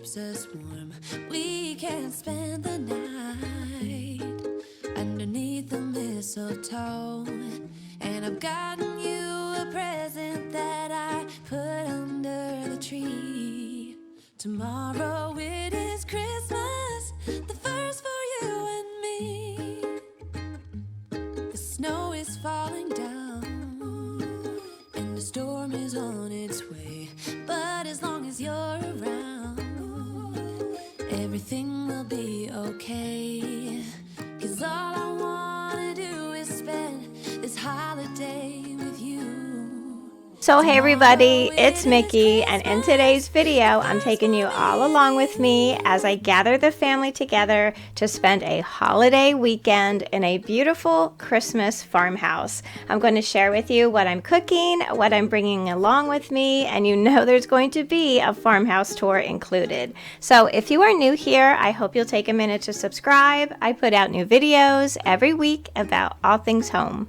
keeps us warm. We can spend the night underneath the mistletoe. And I've gotten you a present that I put under the tree. Tomorrow it is Christmas, the first for you and me. The snow is falling down and the storm is on its way. But as long as you're around, everything will be okay. 'Cause all I wanna do is spend this holiday with you. So hey everybody, it's Mickey, and in today's video I'm taking you all along with me as I gather the family together to spend a holiday weekend in a beautiful Christmas farmhouse. I'm going to share with you what I'm cooking, what I'm bringing along with me, and you know there's going to be a farmhouse tour included. So if you are new here, I hope you'll take a minute to subscribe. I put out new videos every week about all things home.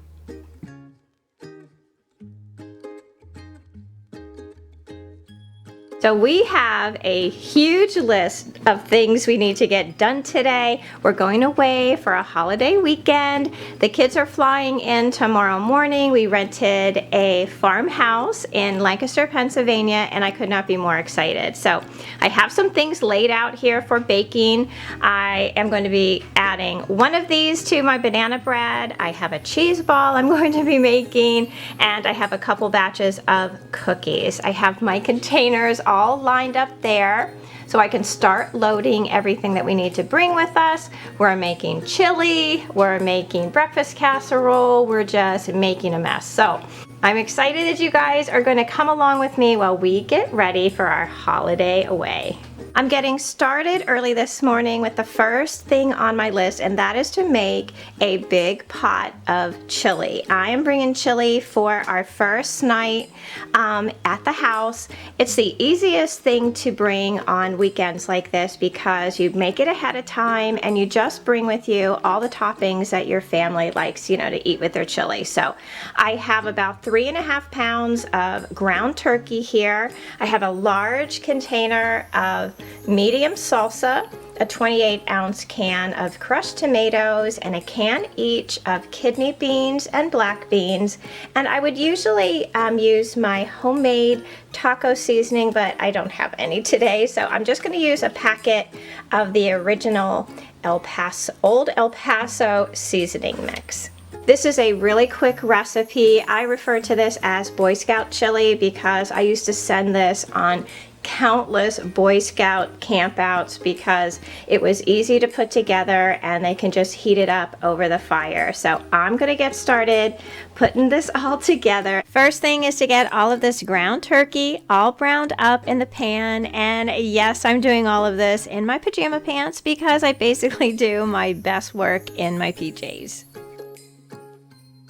So we have a huge list of things we need to get done today. We're going away for a holiday weekend. The kids are flying in tomorrow morning. We rented a farmhouse in Lancaster, Pennsylvania, and I could not be more excited. So I have some things laid out here for baking. I am going to be adding one of these to my banana bread. I have a cheese ball I'm going to be making, and I have a couple batches of cookies. I have my containers all lined up there so I can start loading everything that we need to bring with us. We're making chili, we're making breakfast casserole, we're just making a mess. So I'm excited that you guys are going to come along with me while we get ready for our holiday away. I'm getting started early this morning with the first thing on my list, and that is to make a big pot of chili. I am bringing chili for our first night at the house. It's the easiest thing to bring on weekends like this because you make it ahead of time and you just bring with you all the toppings that your family likes, you know, to eat with their chili. So I have about 3.5 pounds of ground turkey here. I have a large container of medium salsa, a 28-ounce can of crushed tomatoes, and a can each of kidney beans and black beans. And I would usually use my homemade taco seasoning, but I don't have any today, so I'm just going to use a packet of the original Old El Paso seasoning mix. This is a really quick recipe. I refer to this as Boy Scout chili because I used to send this on countless Boy Scout campouts because it was easy to put together and they can just heat it up over the fire. So I'm gonna get started putting this all together. First thing is to get all of this ground turkey all browned up in the pan, and yes, I'm doing all of this in my pajama pants because I basically do my best work in my PJs.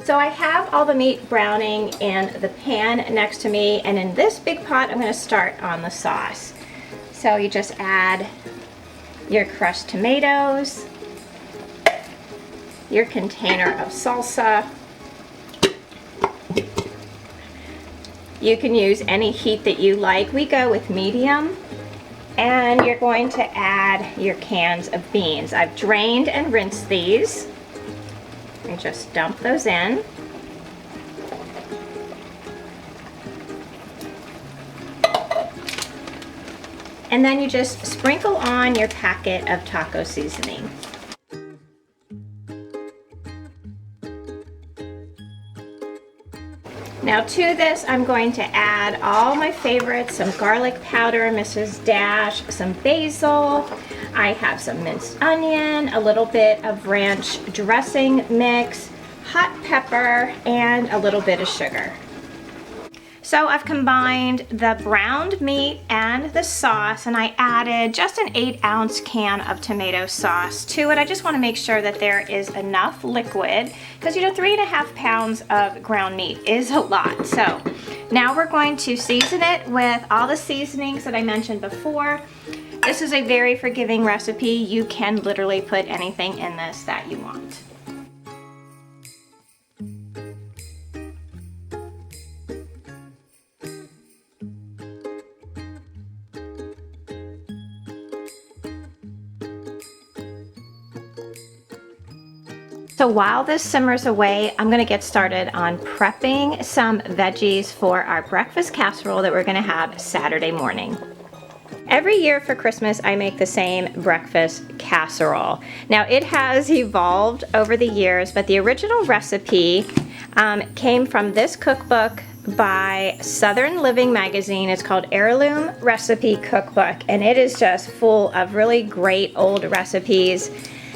So I have all the meat browning in the pan next to me, and in this big pot I'm going to start on the sauce. So you just add your crushed tomatoes, your container of salsa. You can use any heat that you like. We go with medium. And you're going to add your cans of beans. I've drained and rinsed these. And just dump those in. And then you just sprinkle on your packet of taco seasoning. Now to this I'm going to add all my favorites, some garlic powder, Mrs. Dash, some basil, I have some minced onion, a little bit of ranch dressing mix, hot pepper, and a little bit of sugar. So I've combined the browned meat and the sauce, and I added just an 8-ounce can of tomato sauce to it. I just want to make sure that there is enough liquid because, you know, 3.5 pounds of ground meat is a lot. So now we're going to season it with all the seasonings that I mentioned before. This is a very forgiving recipe. You can literally put anything in this that you want. So while this simmers away, I'm gonna get started on prepping some veggies for our breakfast casserole that we're gonna have Saturday morning. Every year for Christmas, I make the same breakfast casserole. Now it has evolved over the years, but the original recipe came from this cookbook by Southern Living magazine. It's called Heirloom Recipe Cookbook, and it is just full of really great old recipes,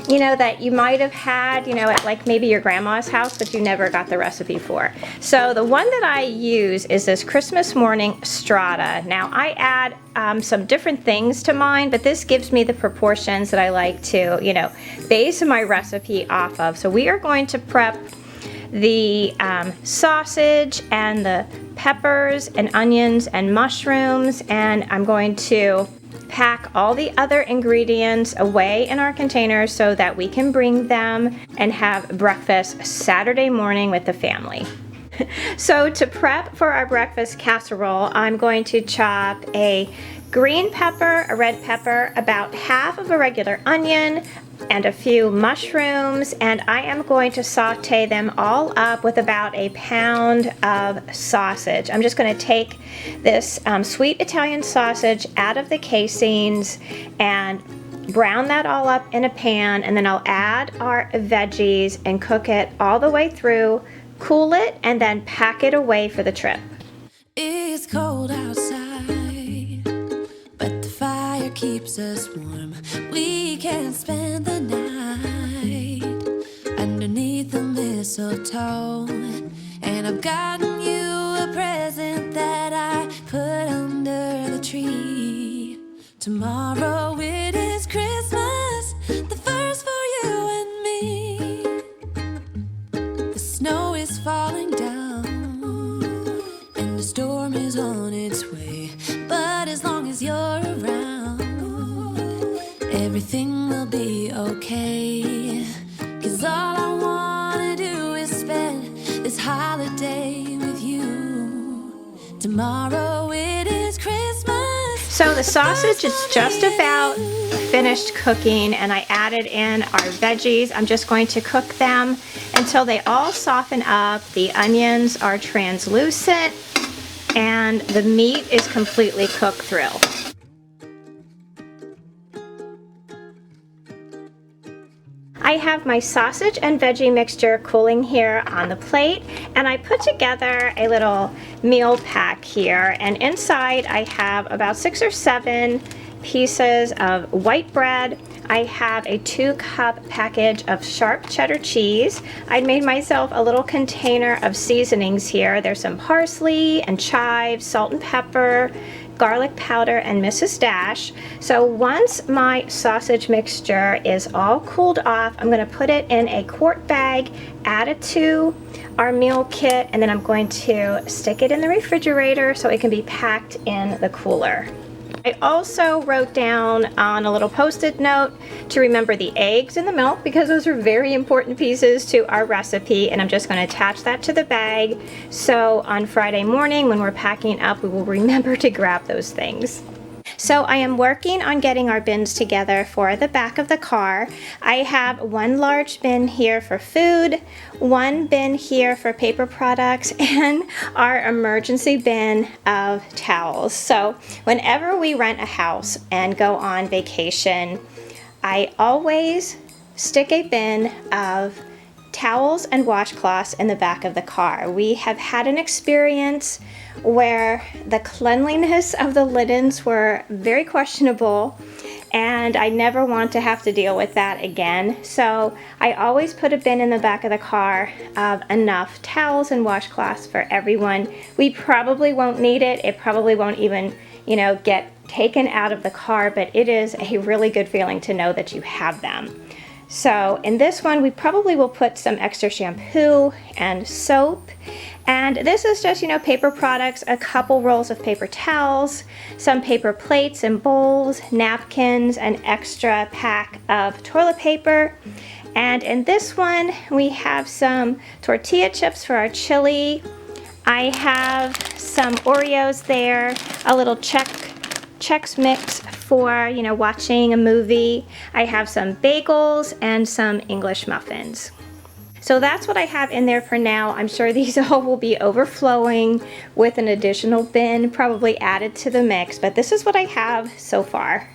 you know, that you might have had, you know, at like maybe your grandma's house, but you never got the recipe for. So the one that I use is this Christmas morning strata. Now I add some different things to mine, but this gives me the proportions that I like to, you know, base my recipe off of. So we are going to prep the sausage and the peppers and onions and mushrooms, and I'm going to pack all the other ingredients away in our containers so that we can bring them and have breakfast Saturday morning with the family. So to prep for our breakfast casserole, I'm going to chop a green pepper, a red pepper, about half of a regular onion, and a few mushrooms, and I am going to saute them all up with about a pound of sausage. I'm just going to take this sweet Italian sausage out of the casings and brown that all up in a pan, and then I'll add our veggies and cook it all the way through, cool it, and then pack it away for the trip. It's cold outside, but the fire keeps us warm. We can spend the night underneath the mistletoe, and I've gotten you a present that I put under the tree. Tomorrow it is Christmas, the first for you and me. The snow is falling down and the storm is on its way, but as long as you're around, everything will be okay. 'Cause all I wanna do is spend this holiday with you. Tomorrow it is Christmas. So the sausage is just about finished cooking, and I added in our veggies. I'm just going to cook them until they all soften up, the onions are translucent, and the meat is completely cooked through. I have my sausage and veggie mixture cooling here on the plate, and I put together a little meal pack here, and inside I have about 6 or 7 pieces of white bread. I have a 2-cup package of sharp cheddar cheese. I made myself a little container of seasonings here. There's some parsley and chives, salt and pepper, garlic powder, and Mrs. Dash. So once my sausage mixture is all cooled off, I'm going to put it in a quart bag, add it to our meal kit, and then I'm going to stick it in the refrigerator so it can be packed in the cooler. I also wrote down on a little post-it note to remember the eggs and the milk, because those are very important pieces to our recipe, and I'm just going to attach that to the bag so on Friday morning when we're packing up we will remember to grab those things. So I am working on getting our bins together for the back of the car. I have one large bin here for food, one bin here for paper products, and our emergency bin of towels. So whenever we rent a house and go on vacation, I always stick a bin of towels and washcloths in the back of the car. We have had an experience where the cleanliness of the linens were very questionable, and I never want to have to deal with that again. So I always put a bin in the back of the car of enough towels and washcloths for everyone. We probably won't need it. It probably won't even, you know, get taken out of the car, but it is a really good feeling to know that you have them. So in this one, we probably will put some extra shampoo and soap. And this is just, you know, paper products, a couple rolls of paper towels, some paper plates and bowls, napkins, an extra pack of toilet paper. And in this one, we have some tortilla chips for our chili. I have some Oreos there, a little Chex Mix for, you know, watching a movie. I have some bagels and some English muffins. So that's what I have in there for now. I'm sure these all will be overflowing with an additional bin probably added to the mix, but this is what I have so far.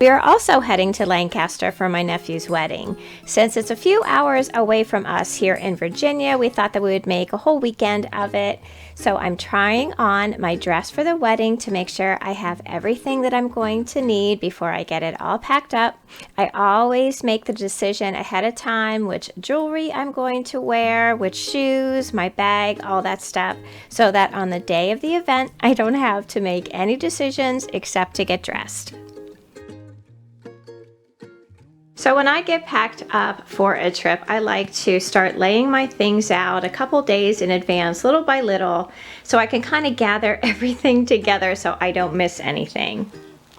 We are also heading to Lancaster for my nephew's wedding. Since it's a few hours away from us here in Virginia, we thought that we would make a whole weekend of it. So I'm trying on my dress for the wedding to make sure I have everything that I'm going to need before I get it all packed up. I always make the decision ahead of time which jewelry I'm going to wear, which shoes, my bag, all that stuff, so that on the day of the event, I don't have to make any decisions except to get dressed. So when I get packed up for a trip, I like to start laying my things out a couple days in advance, little by little, so I can kind of gather everything together so I don't miss anything.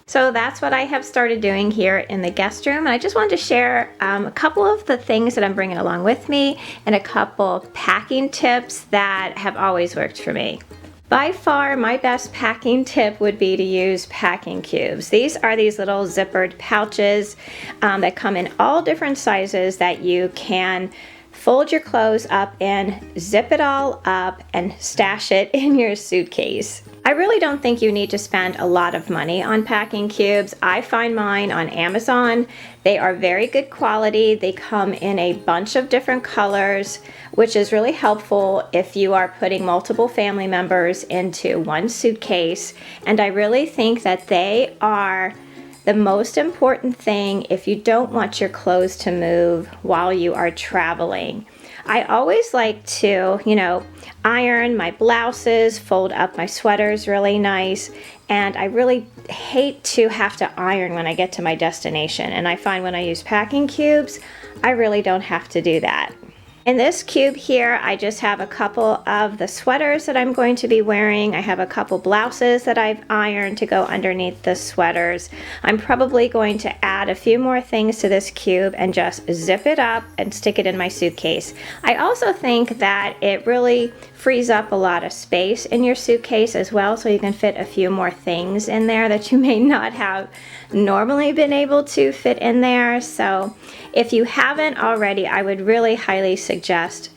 So that's what I have started doing here in the guest room. And I just wanted to share a couple of the things that I'm bringing along with me and a couple packing tips that have always worked for me. By far, my best packing tip would be to use packing cubes. These are these little zippered pouches that come in all different sizes that you can fold your clothes up in, zip it all up, and stash it in your suitcase. I really don't think you need to spend a lot of money on packing cubes. I find mine on Amazon. They are very good quality. They come in a bunch of different colors, which is really helpful if you are putting multiple family members into one suitcase. And I really think that they are the most important thing if you don't want your clothes to move while you are traveling. I always like to, iron my blouses, fold up my sweaters really nice, and I really hate to have to iron when I get to my destination. And I find when I use packing cubes, I really don't have to do that. In this cube here, I just have a couple of the sweaters that I'm going to be wearing. I have a couple blouses that I've ironed to go underneath the sweaters. I'm probably going to add a few more things to this cube and just zip it up and stick it in my suitcase. I also think that it really frees up a lot of space in your suitcase as well, so you can fit a few more things in there that you may not have normally been able to fit in there. So if you haven't already, I would really highly suggest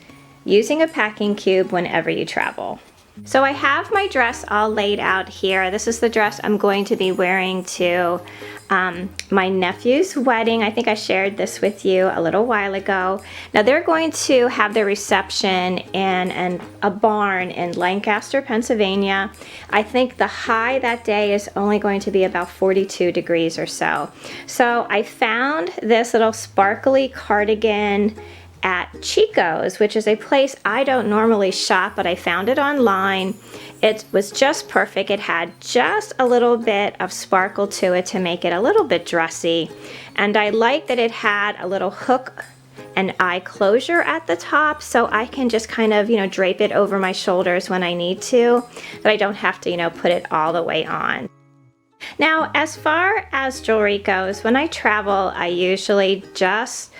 using a packing cube whenever you travel. So I have my dress all laid out here. This is the dress I'm going to be wearing to my nephew's wedding. I think I shared this with you a little while ago. Now they're going to have their reception in a barn in Lancaster, Pennsylvania. I think the high that day is only going to be about 42 degrees or so. So I found this little sparkly cardigan at Chico's, which is a place I don't normally shop, but I found it online. It was just perfect. It had just a little bit of sparkle to it to make it a little bit dressy. And I like that it had a little hook and eye closure at the top, so I can just kind of, drape it over my shoulders when I need to, but I don't have to, put it all the way on. Now, as far as jewelry goes, when I travel, I usually just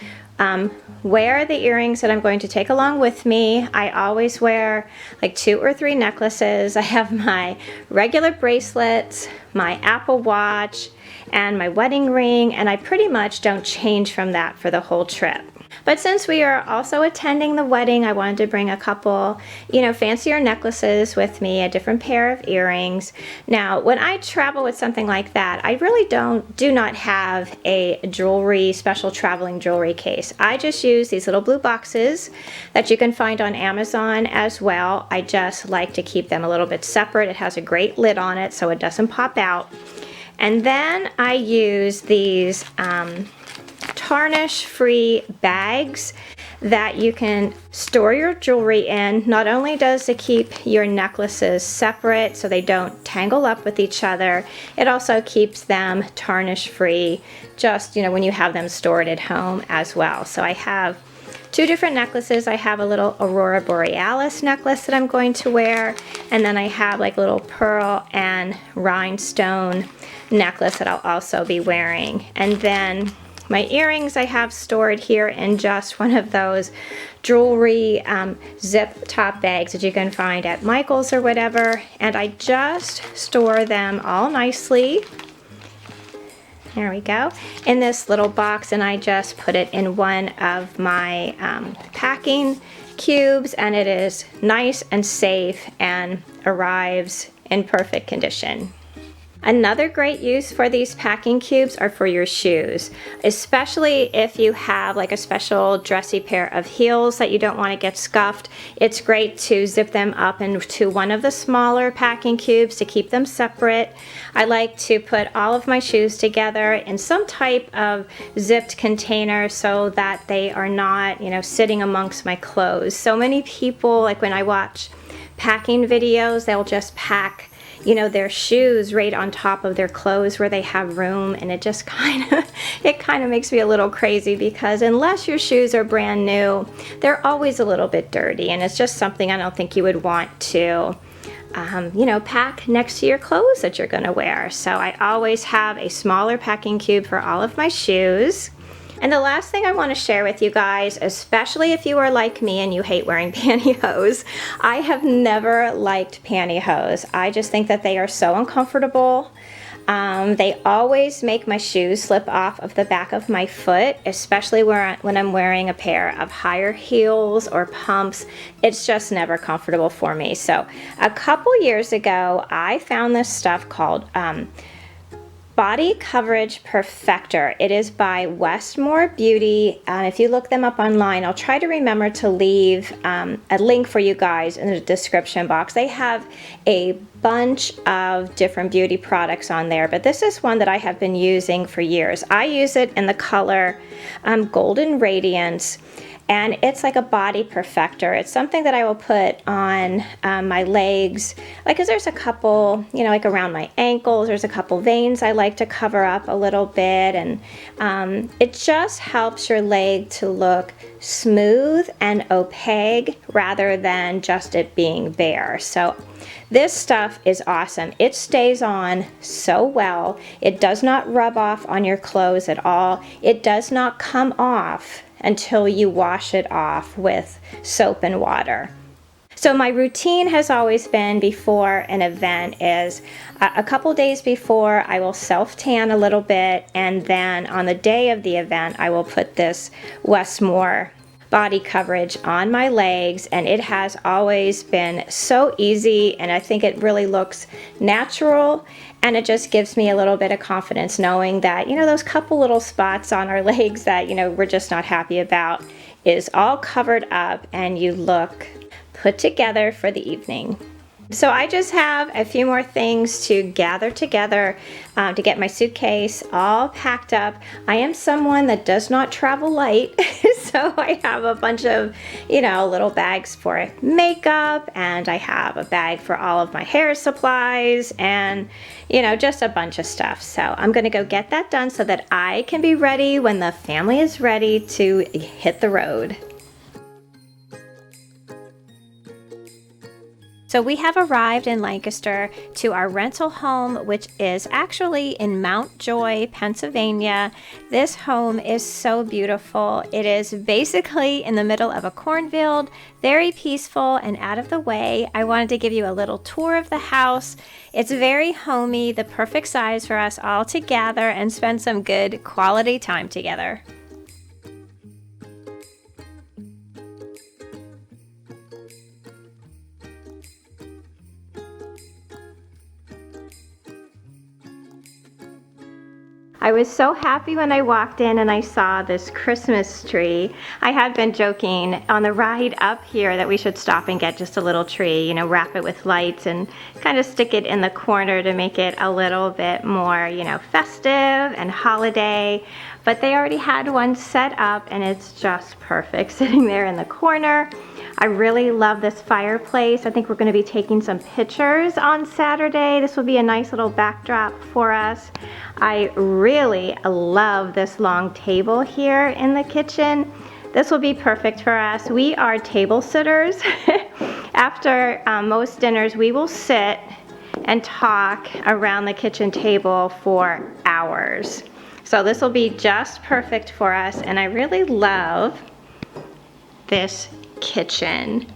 wear the earrings that I'm going to take along with me. I always wear like 2 or 3 necklaces. I have my regular bracelets, my Apple Watch, and my wedding ring, and I pretty much don't change from that for the whole trip. But since we are also attending the wedding, I wanted to bring a couple, fancier necklaces with me, a different pair of earrings. Now, when I travel with something like that, I really do not have a special traveling jewelry case. I just use these little blue boxes that you can find on Amazon as well. I just like to keep them a little bit separate. It has a great lid on it so it doesn't pop out. And then I use these tarnish-free bags that you can store your jewelry in. Not only does it keep your necklaces separate so they don't tangle up with each other, it also keeps them tarnish-free just, when you have them stored at home as well. So I have 2 different necklaces. I have a little Aurora Borealis necklace that I'm going to wear, and then I have like a little pearl and rhinestone necklace that I'll also be wearing. And then my earrings I have stored here in just one of those jewelry zip top bags that you can find at Michael's or whatever, and I just store them all nicely There we go. In this little box, and I just put it in one of my packing cubes, and it is nice and safe and arrives in perfect condition. Another great use for these packing cubes are for your shoes, especially if you have like a special dressy pair of heels that you don't want to get scuffed. It's great to zip them up into one of the smaller packing cubes to keep them separate. I like to put all of my shoes together in some type of zipped container so that they are not, you know, sitting amongst my clothes. So many people, like when I watch packing videos, they'll just pack, you know, their shoes right on top of their clothes where they have room, and it just kind of makes me a little crazy, because unless your shoes are brand new, they're always a little bit dirty, and it's just something I don't think you would want to you know, pack next to your clothes that you're going to wear. So I always have a smaller packing cube for all of my shoes. And the last thing I want to share with you guys, especially if you are like me and you hate wearing pantyhose, I have never liked pantyhose. I just think that they are so uncomfortable. They always make my shoes slip off of the back of my foot, especially when I'm wearing a pair of higher heels or pumps. It's just never comfortable for me. So a couple years ago, I found this stuff called Body Coverage Perfector. It is by Westmore Beauty. If you look them up online, I'll try to remember to leave a link for you guys in the description box. They have a bunch of different beauty products on there, but this is one that I have been using for years. I use it in the color Golden Radiance, and it's like a body perfector. It's something that I will put on my legs, like, cause there's a couple, you know, like around my ankles, there's a couple veins I like to cover up a little bit, and it just helps your leg to look smooth and opaque rather than just it being bare. So this stuff is awesome. It stays on so well. It does not rub off on your clothes at all. It does not come off until you wash it off with soap and water. So my routine has always been before an event is a couple days before I will self-tan a little bit, and then on the day of the event I will put this Westmore body coverage on my legs, and it has always been so easy, and I think it really looks natural, and it just gives me a little bit of confidence knowing that, you know, those couple little spots on our legs that, you know, we're just not happy about is all covered up, and you look put together for the evening. So I just have a few more things to gather together to get my suitcase all packed up. I am someone that does not travel light, so I have a bunch of, you know, little bags for makeup, and I have a bag for all of my hair supplies, and, you know, just a bunch of stuff. So I'm gonna go get that done so that I can be ready when the family is ready to hit the road. So we have arrived in Lancaster to our rental home, which is actually in Mount Joy, Pennsylvania. This home is so beautiful. It is basically in the middle of a cornfield, very peaceful and out of the way. I wanted to give you a little tour of the house. It's very homey, the perfect size for us all to gather and spend some good quality time together. I was so happy when I walked in and I saw this Christmas tree. I had been joking on the ride up here that we should stop and get just a little tree, you know, wrap it with lights and kind of stick it in the corner to make it a little bit more, you know, festive and holiday. But they already had one set up, and it's just perfect sitting there in the corner. I really love this fireplace. I think we're going to be taking some pictures on Saturday. This will be a nice little backdrop for us. I really love this long table here in the kitchen. This will be perfect for us. We are table sitters. After most dinners, we will sit and talk around the kitchen table for hours. So this will be just perfect for us, and I really love this kitchen.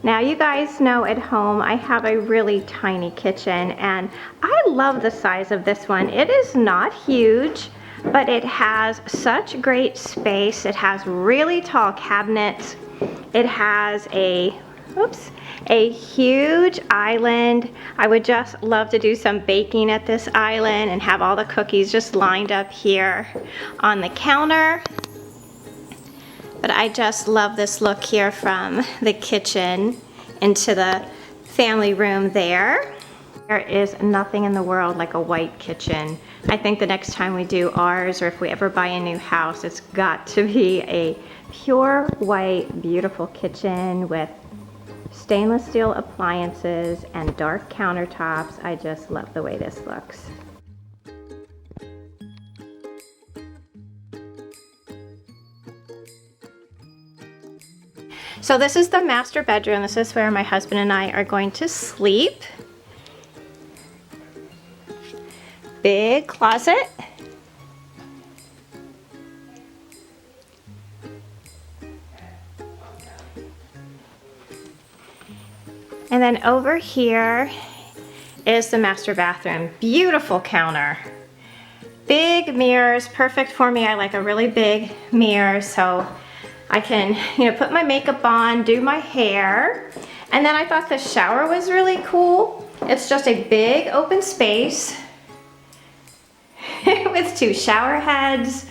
Now you guys know at home I have a really tiny kitchen, and I love the size of this one. It is not huge, but it has such great space. It has really tall cabinets. It has a huge island. I would just love to do some baking at this island and have all the cookies just lined up here on the counter. But I just love this look here from the kitchen into the family room there. There is nothing in the world like a white kitchen. I think the next time we do ours, or if we ever buy a new house, it's got to be a pure white, beautiful kitchen with stainless steel appliances and dark countertops. I just love the way this looks. So this is the master bedroom. This is where my husband and I are going to sleep. Big closet. And then over here is the master bathroom. Beautiful counter. Big mirrors, perfect for me. I like a really big mirror so I can, put my makeup on, do my hair. And then I thought the shower was really cool. It's just a big open space with 2 shower heads.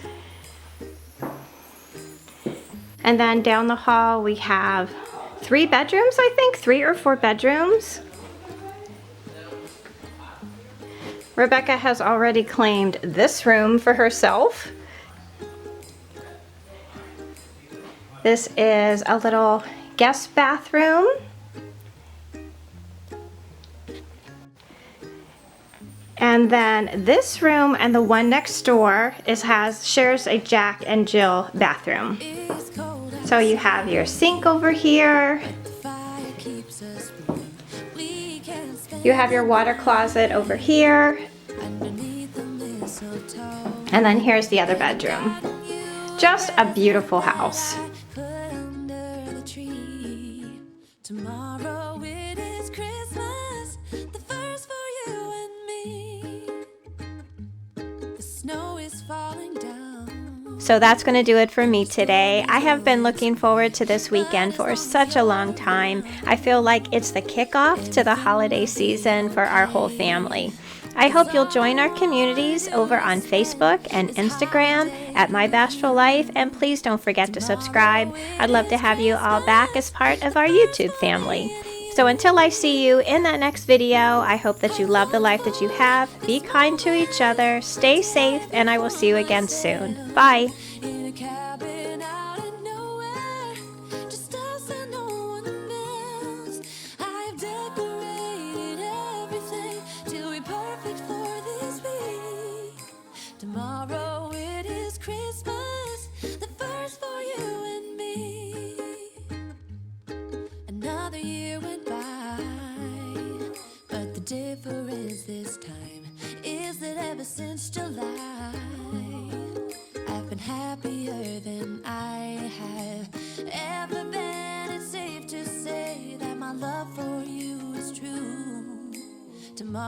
And then down the hall we have 3 bedrooms, I think, 3 or 4 bedrooms. Rebecca has already claimed this room for herself. This is a little guest bathroom. And then this room and the one next door shares a Jack and Jill bathroom. So you have your sink over here. You have your water closet over here. And then here's the other bedroom. Just a beautiful house. Tomorrow it is Christmas, the first for you and me. The snow is falling down. So that's going to do it for me today. I have been looking forward to this weekend for such a long time. I feel like it's the kickoff to the holiday season for our whole family. I hope you'll join our communities over on Facebook and Instagram at My Bashful Life, and please don't forget to subscribe. I'd love to have you all back as part of our YouTube family. So until I see you in that next video, I hope that you love the life that you have, be kind to each other, stay safe, and I will see you again soon. Bye. Tomorrow it is Christmas, the first for you and me. Another year went by, but the difference this time is that ever since July, I've been happier than I have ever been. It's safe to say that my love for you is true. Tomorrow